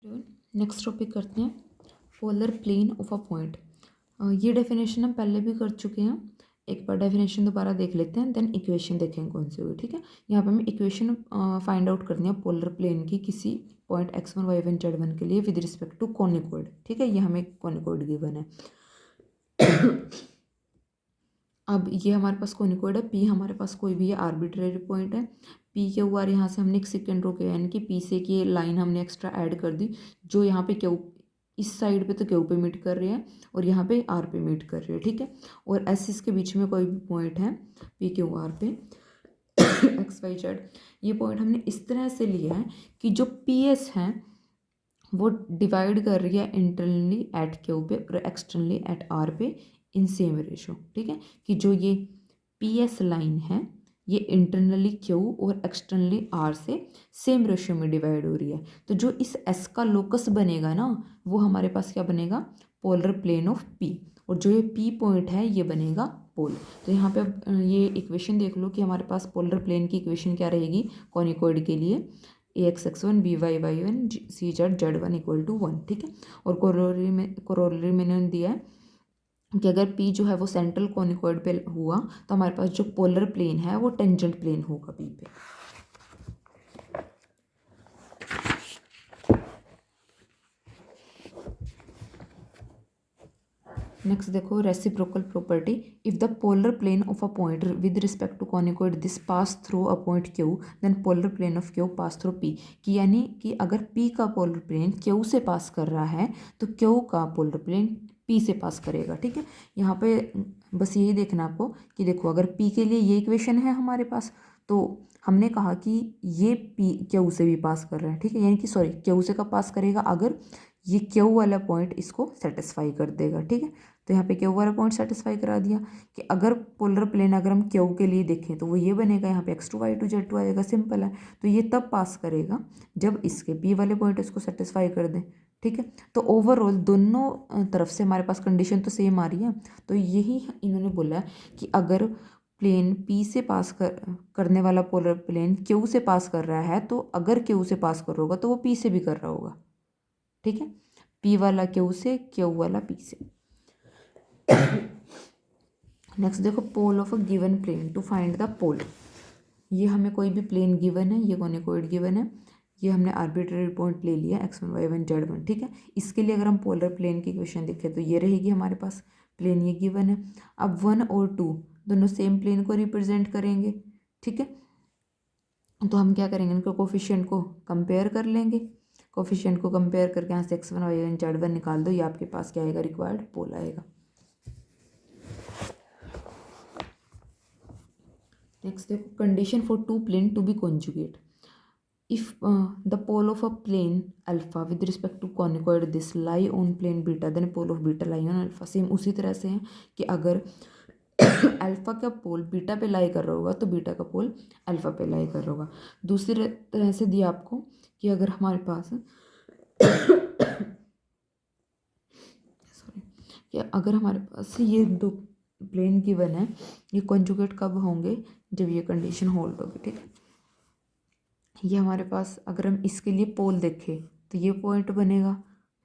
Next topic करते हैं polar plane of a point. ये डेफिनेशन हम पहले भी कर चुके हैं। एक बार डेफिनेशन दोबारा देख लेते हैं, देन इक्वेशन देखेंगे कौन सी हुई। ठीक है, यहाँ पे हमें इक्वेशन फाइंड आउट करनी है पोलर प्लेन की किसी पॉइंट x1 y1 z1 के लिए विद रिस्पेक्ट टू कॉनिकॉइड। ठीक है, ये हमें कॉनिकॉइड गिवन है। अब ये हमारे पास कॉनिकॉइड है, पी हमारे पास कोई भी आर्बिट्रेरी पॉइंट है। पी के ऊपर यहाँ से हमने एक सेकेंड रोके, यानी कि पी से की लाइन हमने एक्स्ट्रा ऐड कर दी, जो यहाँ पे क्यू इस साइड पे तो क्यू पे मीट कर रही है और यहाँ पे आर पे मीट कर रही है। ठीक है, और एस इसके बीच में कोई भी पॉइंट है पी क्यू आर पे एक्स वाई जेड, ये पॉइंट हमने इस तरह से लिया है कि जो पी एस है वो डिवाइड कर रही है इंटरनली एट क्यू पे और एक्सटर्नली एट आर पे इन सेम रेशो। ठीक है, कि जो ये पी एस लाइन है ये इंटरनली क्यू और एक्सटर्नली आर से सेम रेशो में डिवाइड हो रही है। तो जो इस एस का लोकस बनेगा ना, वो हमारे पास क्या बनेगा, पोलर प्लेन ऑफ पी, और जो ये पी पॉइंट है ये बनेगा पोल। तो यहाँ पे ये इक्वेशन देख लो कि हमारे पास पोलर प्लेन की इक्वेशन क्या रहेगी कॉनिकॉइड के लिए, a x x one b y y one c z z one equal to one. ठीक है, और कोरोलरी में मैंने दिया है कि अगर पी जो है वो सेंट्रल कॉनिकॉइड पे हुआ तो हमारे पास जो पोलर प्लेन है वो टेंजेंट प्लेन होगा पी पे। नेक्स्ट देखो reciprocal property, if the polar plane of a point with respect to conicoid this pass through a point Q then polar plane of Q pass through P, कि यानी कि अगर P का polar plane Q से पास कर रहा है तो क्यू का पोलर प्लेन पी से पास करेगा। ठीक है, यहाँ पे बस यही देखना आपको कि देखो अगर पी के लिए ये इक्वेशन है हमारे पास, तो हमने कहा कि ये पी क्यू से भी पास कर रहा है। ठीक है, यानी कि सॉरी क्यू से कब पास करेगा, अगर ये क्यू वाला पॉइंट इसको सेटिस्फाई कर देगा। ठीक है, तो यहाँ पे क्यू वाला पॉइंट सेटिस्फाई करा दिया कि अगर पोलर प्लेन अगर हम क्यू के लिए देखें तो वो ये बनेगा, यहाँ पे x2 y2 z2 आएगा, सिंपल है। तो ये तब पास करेगा जब इसके p वाले पॉइंट इसको सेटिस्फाई कर दें। ठीक है, तो ओवरऑल दोनों तरफ से हमारे पास कंडीशन तो सेम आ रही है। तो यही इन्होंने बोला है कि अगर प्लेन पी से पास करने वाला पोलर प्लेन क्यू से पास कर रहा है, तो अगर क्यू से पास कर रहा होगा तो वो पी से भी कर रहा होगा। ठीक है, पी वाला क्यू से, क्यू वाला पी से। नेक्स्ट देखो pole of a given plane to find the pole. ये हमें कोई भी प्लेन गिवन है, ये कॉनिकॉइड गिवन है, ये हमने आर्बिट्रेरी पॉइंट ले लिया x1 y1 z1। ठीक है, इसके लिए अगर हम पोलर प्लेन की इक्वेशन देखें तो ये रहेगी हमारे पास, प्लेन ये गिवन है। अब 1 और 2 दोनों सेम प्लेन को रिप्रेजेंट करेंगे। ठीक है, तो हम क्या करेंगे, इनके कोफिशिएंट को कंपेयर कर लेंगे। कोफिशिएंट को कंपेयर करके यहाँ से x1 y1 z1 निकाल दो, ये आपके पास क्या आएगा, रिक्वायर्ड पोल आएगा। नेक्स्ट देखो condition for two plane to be conjugate, if the pole of a plane alpha with respect to conicoid this lie on plane beta then pole of beta lie on alpha. Same उसी तरह से है कि अगर alpha का पोल beta पे लाई कर रहा होगा तो बीटा का पोल अल्फा पे लाई कर रहा होगा। दूसरी तरह से दिया आपको कि अगर हमारे पास सॉरी, कि अगर हमारे पास ये दो प्लेन गिवन है, ये कॉन्जुगेट कब होंगे, जब ये कंडीशन होल्ड होगी। ठीक है, ये हमारे पास अगर हम इसके लिए पोल देखें तो ये पॉइंट बनेगा।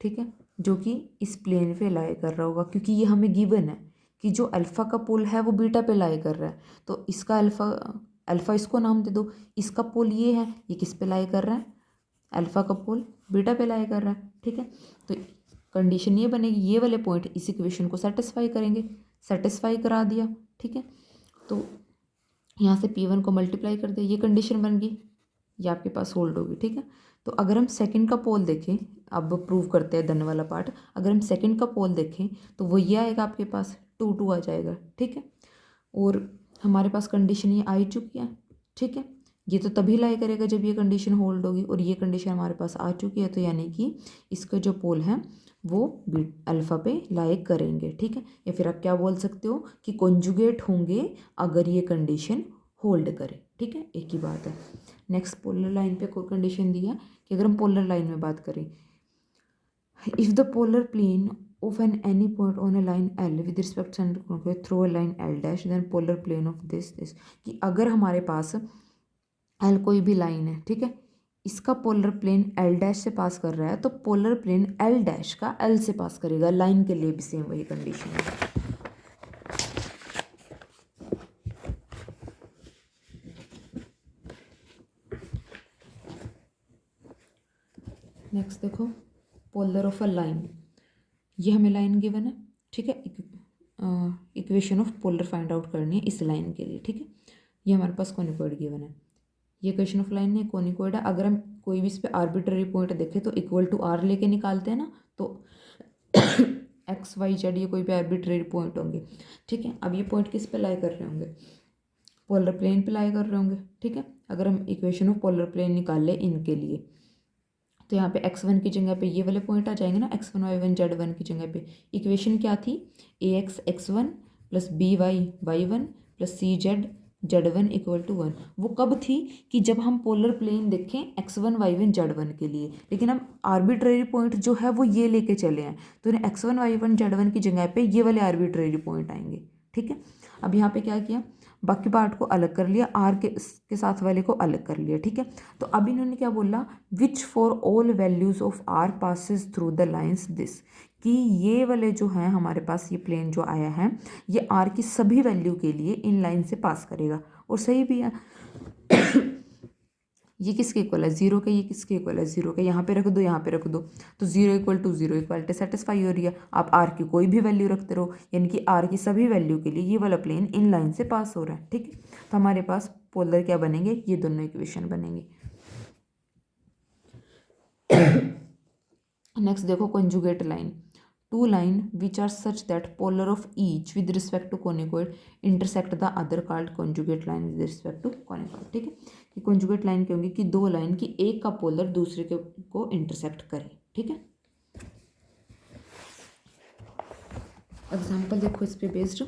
ठीक है, जो कि इस प्लेन पे लाई कर रहा होगा, क्योंकि ये हमें गिवन है कि जो अल्फ़ा का पोल है वो बीटा पे लाई कर रहा है, तो इसका अल्फ़ा इसको नाम दे दो, इसका पोल ये है, ये किस पे लाई कर रहा है, अल्फ़ा का पोल बीटा पे लाई कर रहा है। ठीक है, तो कंडीशन ये बनेगी, ये वाले पॉइंट इस इक्वेशन को सेटिस्फाई करेंगे, सेटिस्फाई करा दिया। ठीक है, तो यहाँ से P1 को मल्टीप्लाई कर दिया, ये कंडीशन बन गई, ये आपके पास होल्ड होगी। ठीक है, तो अगर हम सेकंड का पोल देखें, अब प्रूव करते हैं धन वाला पार्ट, अगर हम सेकंड का पोल देखें तो वो ये आएगा आपके पास 2 आ जाएगा। ठीक है, और हमारे पास कंडीशन ये आ ही चुकी है। ठीक है, ये तो तभी लाई करेगा जब ये कंडीशन होल्ड होगी, और ये कंडीशन हमारे पास आ चुकी है, तो यानी कि इसका जो पोल है वो अल्फ़ा पे लाई करेंगे। ठीक है, या फिर आप क्या बोल सकते हो कि कॉन्जुगेट होंगे अगर ये कंडीशन होल्ड करे। ठीक है, एक ही बात है। नेक्स्ट पोलर लाइन पे कोई कंडीशन दिया कि अगर हम पोलर लाइन में बात करें, if the polar plane of an any point on a line L with respect centre through a line L dash then polar plane of this, कि अगर हमारे पास एल कोई भी लाइन है, ठीक है, इसका पोलर प्लेन एल डैश से पास कर रहा है, तो पोलर प्लेन एल डैश का एल से पास करेगा। लाइन के लिए भी सेम वही कंडीशन है। नेक्स्ट देखो पोलर ऑफ अ लाइन, ये हमें लाइन गिवन है, ठीक है। Equation of polar find out करनी है इस लाइन के लिए, ठीक है। ये हमारे पास कोनिकॉइड गिवन है, ये इक्वेशन ऑफ लाइन है, कोनिकॉइड है। अगर हम कोई भी इस पर आर्बिट्ररी पॉइंट देखें तो इक्वल टू आर लेके निकालते हैं ना, तो एक्स वाई जेड ये कोई भी आर्बिट्ररी पॉइंट होंगे, ठीक है। अब ये पॉइंट किस पे लाई कर रहे होंगे, पोलर प्लेन पे लाई कर रहे होंगे, ठीक है। अगर हम इक्वेशन ऑफ पोलर प्लेन निकाल लें इनके लिए, तो यहाँ पे x1 की जगह पे ये वाले पॉइंट आ जाएंगे ना, x1 y1 z1 की जगह पे। इक्वेशन क्या थी, ax x1 plus by y1 plus cz z1 equal to 1। वो कब थी कि जब हम पोलर प्लेन देखें x1 y1 z1 के लिए, लेकिन हम आर्बिट्रेरी पॉइंट जो है वो ये लेके चले हैं, तो x1 y1 z1 की जगह पे ये वाले आर्बिट्रेरी पॉइंट आएंगे, ठीक है। अब यहाँ पे क्या किया, बाकी पार्ट को अलग कर लिया, आर के साथ वाले को अलग कर लिया, ठीक है। तो अब इन्होंने क्या बोला, which for all values of R passes through the lines this, कि ये वाले जो हैं हमारे पास, ये प्लेन जो आया है ये आर की सभी वैल्यू के लिए इन लाइन से पास करेगा। और सही भी है ये किसके इक्वल है, जीरो के, ये किसके इक्वल है, जीरो के। यहाँ पे रख दो, यहाँ पे रख दो, तो zero equal to zero equality satisfy हो रही है। आप आर की कोई भी वैल्यू रखते रहो, यानी कि आर की सभी वैल्यू के लिए ये वाला प्लेन इन लाइन से पास हो रहा है, ठीक है। तो हमारे पास पोलर क्या बनेंगे, ये दोनों इक्वेशन बनेंगे। नेक्स्ट देखो conjugate line, two line which are such that polar of each with respect to conicoid intersect the other called conjugate line with respect to conicoid, ठीक है। कि कंजुगेट लाइन क्या होंगी, कि दो लाइन की एक का पोलर दूसरे के को इंटरसेक्ट करे, ठीक है। एग्जाम्पल देखो इस पे based,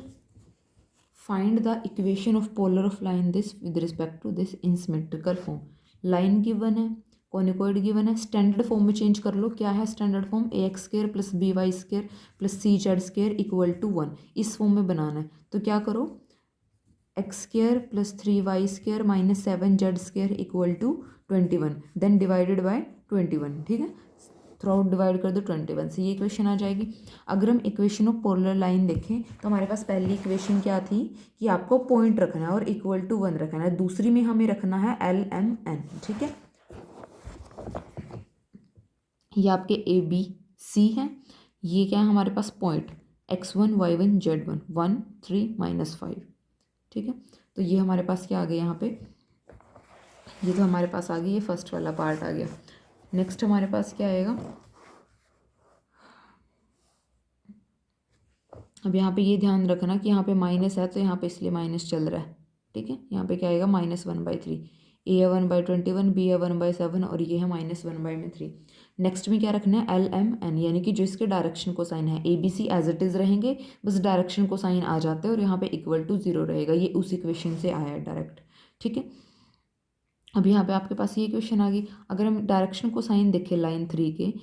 find the equation of polar of line this with respect to this in symmetrical form. Line given है, कोनिकॉइड गिवन है, स्टैंडर्ड फॉर्म में चेंज कर लो। क्या है standard form, a x square plus b y square plus c z square equal to 1, इस form में बनाना है। तो क्या करो, x square plus 3y square minus 7z square equal to 21, then divided by 21, ठीक है। थ्रू आउट डिवाइड कर दो 21 से, ये इक्वेशन आ जाएगी। अगर हम इक्वेशन ऑफ पोलर लाइन देखें तो हमारे पास पहली इक्वेशन क्या थी, कि आपको पॉइंट रखना है और इक्वल टू 1 रखना है। दूसरी में हमें रखना है LMN, ठीक है। ये आपके ABC हैं, ये क्या है हमारे पास पॉइंट x1 y1 z1 1 3 -5, ठीक है। तो ये हमारे पास क्या आ गया यहाँ पे, ये तो हमारे पास आ गई, ये फर्स्ट वाला पार्ट आ गया। नेक्स्ट हमारे पास क्या आएगा, अब यहाँ पे ये ध्यान रखना कि यहाँ पे माइनस है, तो यहाँ पे इसलिए माइनस चल रहा है, ठीक है। यहाँ पे क्या आएगा -1/3, ए है 1/21, बी है 1/7 और ये है -1/3। नेक्स्ट में क्या रखना है, LMN, यानी कि जो इसके डायरेक्शन को साइन है, ABC एज इट इज़ रहेंगे, बस डायरेक्शन को साइन आ जाते हैं और यहाँ पे इक्वल टू 0 रहेगा। ये उस इक्वेशन से आया है डायरेक्ट, ठीक है। अब यहाँ पे आपके पास ये इक्वेशन आ गई। अगर हम डायरेक्शन को साइन देखें लाइन 3 के,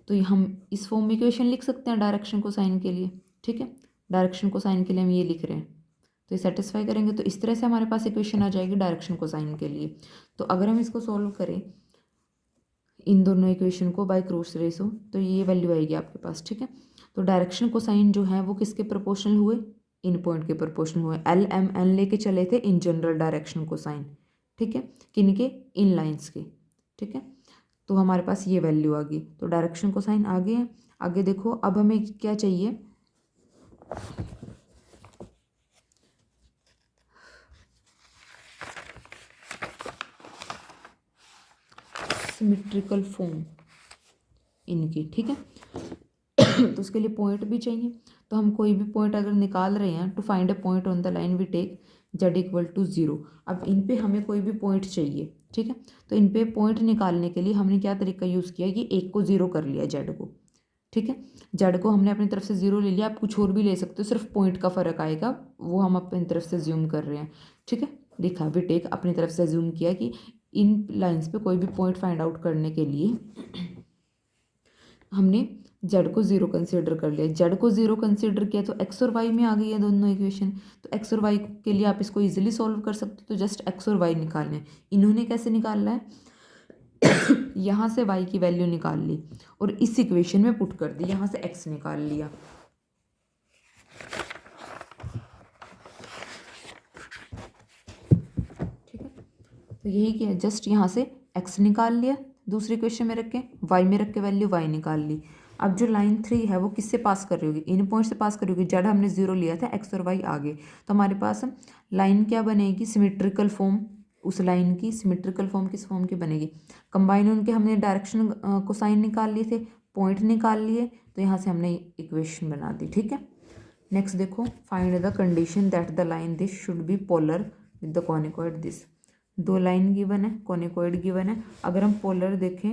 तो हम इस फॉर्म में इक्वेशन लिख सकते हैं डायरेक्शन को साइन के लिए, ठीक है। डायरेक्शन को साइन के लिए हम ये लिख रहे हैं, तो ये सेटिस्फाई करेंगे, तो इस तरह से हमारे पास इक्वेशन आ जाएगी डायरेक्शन को साइन के लिए। तो अगर हम इसको सॉल्व करें इन दोनों इक्वेशन को बाय क्रॉस रेशो, तो ये वैल्यू आएगी आपके पास, ठीक है। तो डायरेक्शन को साइन जो है वो किसके प्रोपोर्शनल हुए, इन पॉइंट के प्रोपोर्शनल हुए। LMN लेके चले थे इन जनरल डायरेक्शन को साइन, ठीक है, किन के, इन लाइन्स के, ठीक है। तो हमारे पास ये वैल्यू आ गई, तो डायरेक्शन को साइन आगे है। आगे देखो, अब हमें क्या चाहिए, सिमेट्रिकल फॉर्म इनकी, ठीक है। तो उसके लिए पॉइंट भी चाहिए, तो हम कोई भी पॉइंट अगर निकाल रहे हैं, to find a point on the line we take z equal to 0। अब इन पे हमें कोई भी पॉइंट चाहिए, ठीक है। तो इन पे पॉइंट निकालने के लिए हमने क्या तरीका यूज़ किया, कि एक को 0 कर लिया z को, ठीक है। z को हमने अपनी तरफ से 0 ले लिया, आप कुछ और भी ले सकते हो, सिर्फ पॉइंट का फ़र्क आएगा, वो हम अपनी तरफ से ज्यूम कर रहे हैं, ठीक है। लिखा वी टेक, अपनी तरफ से ज्यूम किया कि इन लाइंस पे कोई भी पॉइंट फाइंड आउट करने के लिए हमने z को 0 कंसीडर कर लिया। z को 0 कंसीडर किया तो x और y में आ गई है दोनों इक्वेशन, तो x और y के लिए आप इसको इजीली सॉल्व कर सकते हो, तो जस्ट x और y निकालना है। इन्होंने कैसे निकालना है, यहाँ से y की वैल्यू निकाल ली और इस इक्वेशन में पुट कर दी, यहाँ से x निकाल लिया। ठीक है, तो यही किया, जस्ट यहाँ से x निकाल लिया, दूसरी इक्वेशन में रख के y में रख के वैल्यू y निकाल ली। अब जो लाइन 3 है वो किससे पास कर रही होगी, इन पॉइंट से पास कर रही होगी। जेड हमने 0 लिया था, x और y आगे, तो हमारे पास लाइन क्या बनेगी, सिमेट्रिकल फॉर्म। उस लाइन की सिमेट्रिकल फॉर्म किस फॉर्म की बनेगी, कंबाइन उनके हमने डायरेक्शन को साइन निकाल लिए थे, पॉइंट निकाल लिए, तो यहाँ से हमने इक्वेशन बना दी। ठीक है, नेक्स्ट देखो, find the condition that the line this should be polar with the conicoid this. दो लाइन गिवन है, कॉनिकॉइड गिवन है। अगर हम पोलर देखें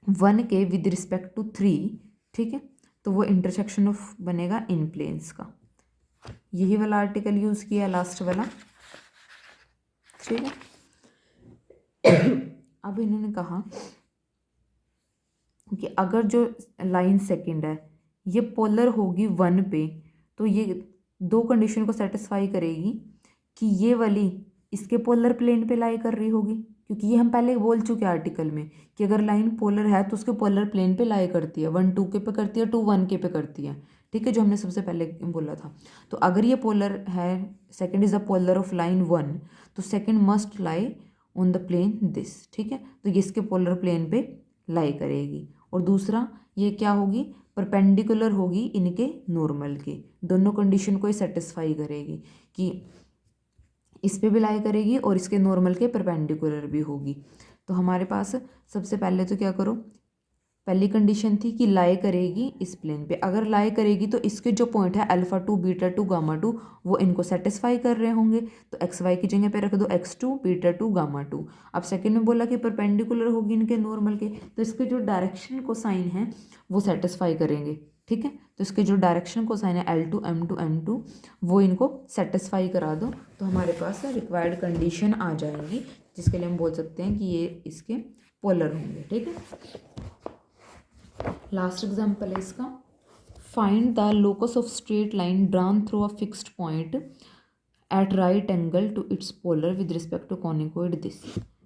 1 के विद रिस्पेक्ट टू 3, ठीक है, तो वो इंटरसेक्शन ऑफ बनेगा इन प्लेन्स का। यही वाला आर्टिकल यूज किया लास्ट वाला। ठीक है, अब इन्होंने कहा कि अगर जो लाइन सेकंड है ये पोलर होगी 1 पे, तो ये दो कंडीशन को सेटिस्फाई करेगी कि ये वाली इसके पोलर प्लेन पे लाई कर रही होगी, क्योंकि ये हम पहले बोल चुके हैं आर्टिकल में कि अगर लाइन पोलर है तो उसके पोलर प्लेन पे लाई करती है, 1 2 के पे करती है, 2 1 के पे करती है। ठीक है, जो हमने सबसे पहले बोला था। तो अगर ये पोलर है, second is the polar of line 1, तो second must lie on the plane this. ठीक है, तो ये इसके पोलर प्लेन पे लाई करेगी। और दूसरा ये क्या होगी, परपेंडिकुलर होगी इनके नॉर्मल के। दोनों कंडीशन को ही सेटिस्फाई करेगी कि इस पे भी लाई करेगी और इसके नॉर्मल के परपेंडिकुलर भी होगी। तो हमारे पास सबसे पहले तो क्या करो, पहली कंडीशन थी कि लाई करेगी इस प्लेन पे। अगर लाई करेगी तो इसके जो पॉइंट है अल्फा 2 बीटा 2 गामा 2 वो इनको सेटिस्फाई कर रहे होंगे, तो एक्स वाई की जगह पे रख दो x2 बीटा 2 गामा 2। अब सेकंड में बोला कि परपेंडिकुलर होगी इनके नॉर्मल के, तो इसके जो डायरेक्शन को साइन है वो सेटिस्फाई करेंगे। ठीक है, तो इसके जो डायरेक्शन को साइन है L2 M2 M2 वो इनको सेटिस्फाई करा दो, तो हमारे पास रिक्वायर्ड कंडीशन आ जाएंगी, जिसके लिए हम बोल सकते हैं कि ये इसके पोलर होंगे। ठीक है, लास्ट एग्जाम्पल है इसका, find the locus of straight line drawn through a fixed point at right angle to its polar with respect to conicoid this.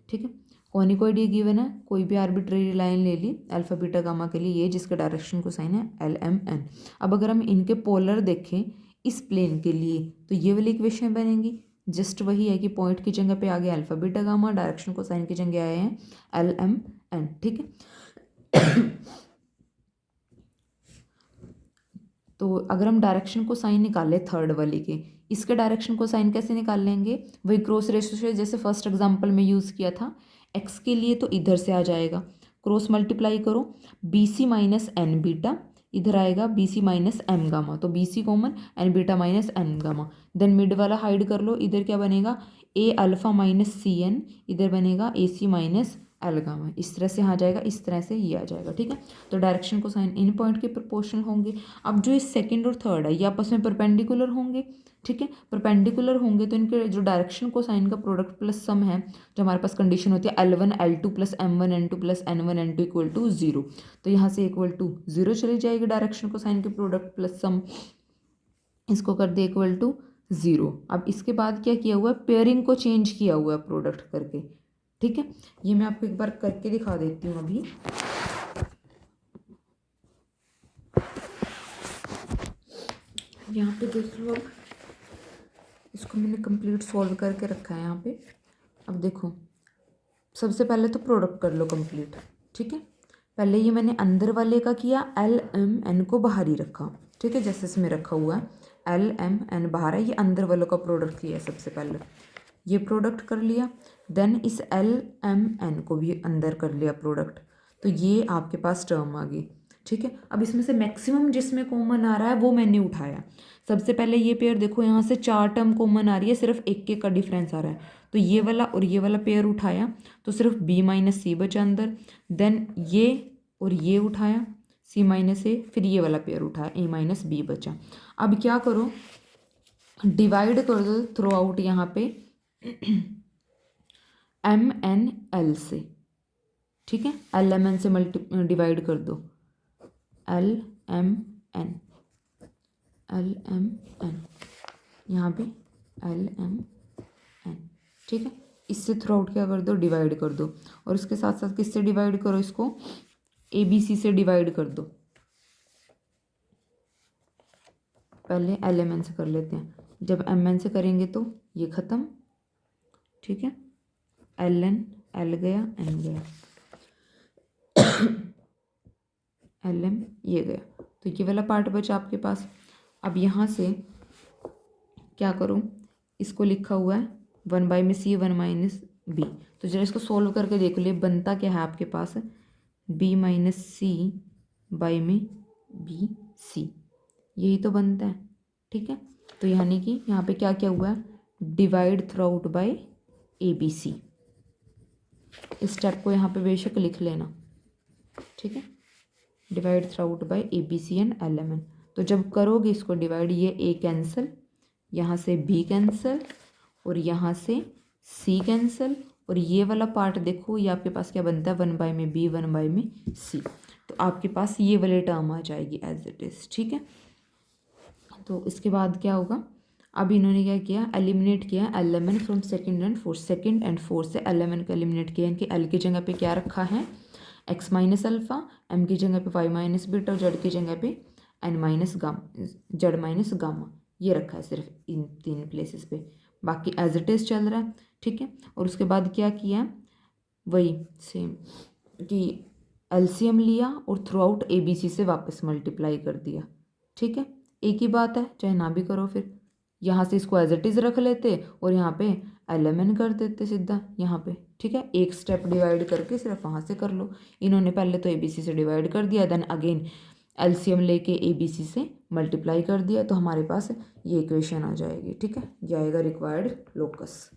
ठीक है, कॉनिकॉइड ये गिवन है, कोई भी आर्बिट्रेरी लाइन ले ली अल्फा बीटा गामा के लिए, ये जिसका डायरेक्शन को साइन है LMN। अब अगर हम इनके पोलर देखें इस प्लेन के लिए, तो ये वाली इक्वेशन बनेगी, जस्ट वही है कि पॉइंट की जगह पे आ गया अल्फा बीटा गामा, डायरेक्शन को साइन की जगह आए हैं LMN। ठीक है, तो अगर हम डायरेक्शन को साइन निकाले थर्ड वाली के, इसके डायरेक्शन को साइन कैसे निकाल लेंगे, वही क्रॉस रेशो से जैसे फर्स्ट एग्जांपल में यूज़ किया था। एक्स के लिए तो इधर से आ जाएगा, क्रॉस मल्टीप्लाई करो, BC माइनस एन बीटा, इधर आएगा BC माइनस एम गामा, तो BC common, n beta minus n gamma. Then mid वाला हाइड कर लो, इधर क्या बनेगा A अल्फा माइनस CN, इधर बनेगा AC माइनस एल गामा। इस तरह से आ जाएगा, इस तरह से ये आ जाएगा। ठीक है, तो डायरेक्शन को साइन इन पॉइंट के प्रोपोर्शनल होंगे। अब जो इस सेकंड और थर्ड है ये आपस में परपेंडिकुलर होंगे। ठीक है, परपेंडिकुलर होंगे तो इनके जो डायरेक्शन को साइन का प्रोडक्ट प्लस सम है, जो हमारे पास कंडीशन होती है L1 L2 plus M1 N2 plus N1 N2 equal to 0, तो यहाँ से इक्वल टू 0 चली जाएगी डायरेक्शन को साइन के प्रोडक्ट प्लस सम, इसको कर दे इक्वल टू 0। अब इसके बाद क्या किया हुआ है, पेयरिंग को चेंज किया हुआ है प्रोडक्ट करके। ठीक है, ये मैं आपको एक बार करके दिखा देती हूँ अभी। यहाँ पे देख लो, अब इसको मैंने कंप्लीट सॉल्व करके रखा है यहाँ पे। अब देखो, सबसे पहले तो प्रोडक्ट कर लो कंप्लीट। ठीक है, पहले ये मैंने अंदर वाले का किया, LMN को बाहर ही रखा। ठीक है, जैसे इसमें रखा हुआ है LMN बाहर है, ये अंदर वालों का प्रोडक्ट किया है सबसे पहले, ये प्रोडक्ट कर लिया। देन इस LMN को भी अंदर कर लिया प्रोडक्ट, तो ये आपके पास टर्म आ गई। ठीक है, अब इसमें से मैक्सिमम जिसमें कॉमन आ रहा है वो मैंने उठाया। सबसे पहले ये पेयर देखो, यहाँ से 4 टर्म कॉमन आ रही है, सिर्फ एक का डिफरेंस आ रहा है, तो ये वाला और ये वाला पेयर उठाया, तो सिर्फ B माइनस C बचा अंदर। देन ये और ये उठाया, C माइनस A, फिर ये वाला पेयर उठाया, A माइनस B बचा। अब क्या करो, डिवाइड कर दो थ्रू आउट यहाँ पे MNL से। ठीक है, LMN से डिवाइड कर दो, LMN यहाँ पे LMN। ठीक है, इससे थ्रू आउट क्या कर दो, डिवाइड कर दो, और उसके साथ साथ किससे डिवाइड करो, इसको ABC से डिवाइड कर दो। पहले LMN से कर लेते हैं, जब MN से करेंगे तो ये ख़त्म, ठीक है, LN L गया, N गया, LM ये गया, तो ये वाला पार्ट बचा आपके पास। अब यहाँ से क्या करूँ, इसको लिखा हुआ है 1 में C 1 - B, तो जरा इसको सोल्व करके देख लो, बनता क्या है आपके पास, B - C में B C, यही तो बनता है, ठीक है। तो यानी कि यहाँ पे क्या क्या हुआ है, divide through out by ABC। इस स्टेप को यहाँ पे बेशक लिख लेना, ठीक है, divide through out by ABC and LMN। तो जब करोगे इसको डिवाइड, ये A कैंसिल, यहाँ से B कैंसिल, और यहाँ से C कैंसिल, और ये वाला पार्ट देखो, ये आपके पास क्या बनता है, 1 में B 1 में C, तो आपके पास ये वाली टर्म आ जाएगी एज इट इज़, ठीक है। तो इसके बाद क्या होगा, अब इन्होंने क्या किया, एलिमिनेट किया LMN from second and fourth, second and fourth से LMN को एलिमिनेट किया, इनके L की जगह पे क्या रखा है, X - अल्फ़ा, M की जगह पे Y - बीटा, और Z की जगह पे N - गामा, Z - गामा, ये रखा है सिर्फ इन 3 प्लेसेस पे, बाकी एज इट इज़ चल रहा है, ठीक है। और उसके बाद क्या किया, वही सेम कि LCM लिया और थ्रू आउट ABC से वापस मल्टीप्लाई कर दिया, ठीक है, एक ही बात है, चाहे ना भी करो, फिर यहाँ से इसको एज इट इज़ रख लेते और यहाँ पे LMN कर देते सीधा यहाँ पे, ठीक है, एक स्टेप डिवाइड करके सिर्फ वहाँ से कर लो। इन्होंने पहले तो ABC से डिवाइड कर दिया, देन अगेन LCM लेके ABC से मल्टीप्लाई कर दिया, तो हमारे पास ये इक्वेशन आ जाएगी, ठीक है, ये आएगा रिक्वायर्ड लोकस।